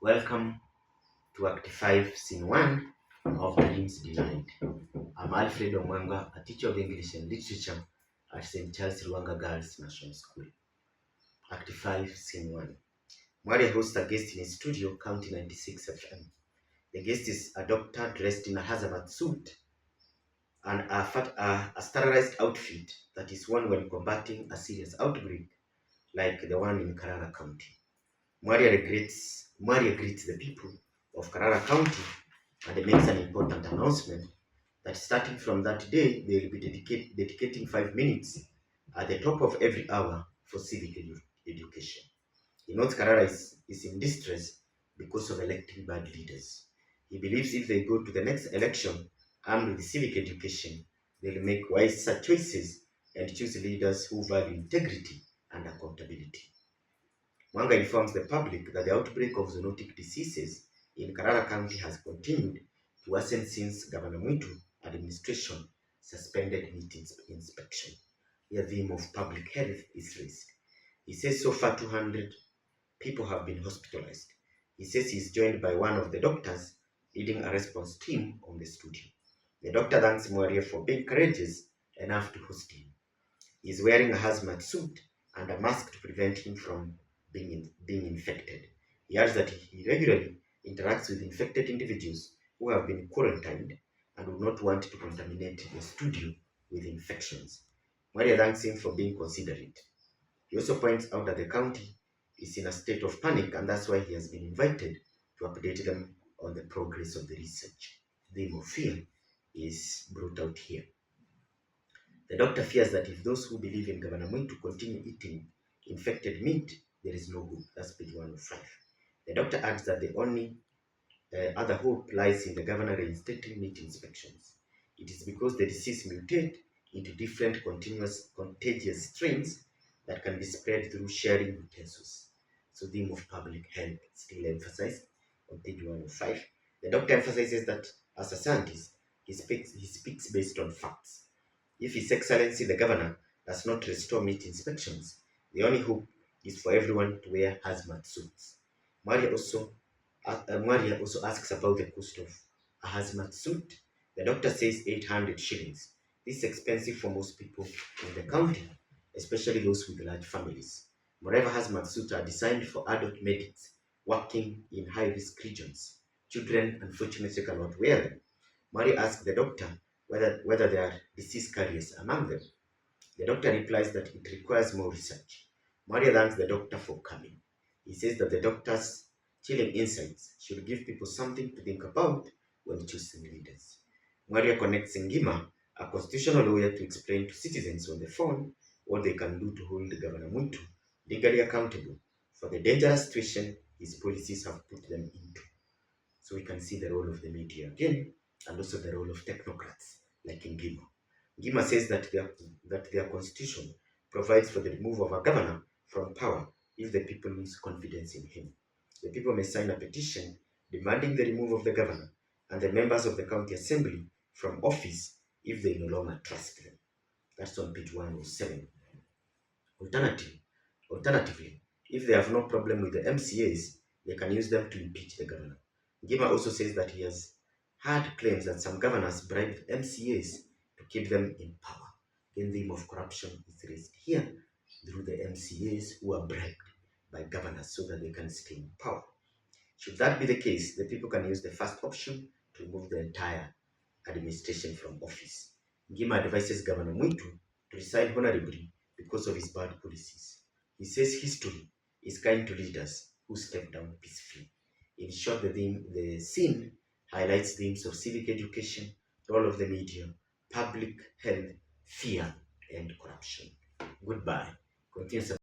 Welcome to Act 5, Scene 1 of Dreams Denied. I'm Alfred Omwanga, a teacher of English and Literature at St. Charles Ruanga Girls National School. Act 5, Scene 1. Maria hosts a guest in his studio, County 96 FM. The guest is a doctor dressed in a hazmat suit and a sterilized outfit that is worn when combating a serious outbreak like the one in Karara County. Maria greets the people of Karara County and makes an important announcement that starting from that day, they will be dedicating 5 minutes at the top of every hour for civic education. He notes Karara is in distress because of electing bad leaders. He believes if they go to the next election armed with civic education, they will make wiser choices and choose leaders who value integrity and accountability. Mwanga informs the public that the outbreak of zoonotic diseases in Karara County has continued to worsen since Governor Mwitu administration suspended meat inspection. The theme of public health is raised. He says so far 200 people have been hospitalized. He says he is joined by one of the doctors leading a response team on the studio. The doctor thanks Mwaria for being courageous enough to host him. He is wearing a hazmat suit and a mask to prevent him from being infected. He adds that he regularly interacts with infected individuals who have been quarantined and would not want to contaminate the studio with infections. Maria thanks him for being considerate. He also points out that the county is in a state of panic and that's why he has been invited to update them on the progress of the research. The theme of fear is brought out here. The doctor fears that if those who believe in Governor Mwitu continue eating infected meat, there is no hope. That's page 105. The doctor adds that the only other hope lies in the governor reinstating meat inspections. It is because the disease mutates into different contagious strains that can be spread through sharing utensils. So the theme of public health still emphasized on page 105. The doctor emphasizes that as a scientist, he speaks based on facts. If His Excellency the Governor does not restore meat inspections, the only hope is for everyone to wear hazmat suits. Maria also asks about the cost of a hazmat suit. The doctor says 800 shillings. This is expensive for most people in the county, especially those with large families. Moreover, hazmat suits are designed for adult medics working in high-risk regions. Children, unfortunately, cannot wear them. Maria asks the doctor whether there are disease carriers among them. The doctor replies that it requires more research. Maria thanks the doctor for coming. He says that the doctor's chilling insights should give people something to think about when choosing leaders. Maria connects Ngima, a constitutional lawyer, to explain to citizens on the phone what they can do to hold Governor Mwitu legally accountable for the dangerous situation his policies have put them into. So we can see the role of the media again, and also the role of technocrats like Ngima. Ngima says that their constitution provides for the removal of a governor from power if the people lose confidence in him. The people may sign a petition demanding the removal of the governor and the members of the county assembly from office if they no longer trust them. That's on page 107. Alternatively, if they have no problem with the MCAs, they can use them to impeach the governor. Ngima also says that he has heard claims that some governors bribed MCAs to keep them in power. The theme of corruption is raised here through the MCAs who are bribed by governors so that they can stay in power. Should that be the case, the people can use the first option to remove the entire administration from office. Ngima advises Governor Mwitu to resign honorably because of his bad policies. He says history is kind to leaders who step down peacefully. In short, the scene highlights themes of civic education, role of the media, public health, fear, and corruption. Goodbye. Continue.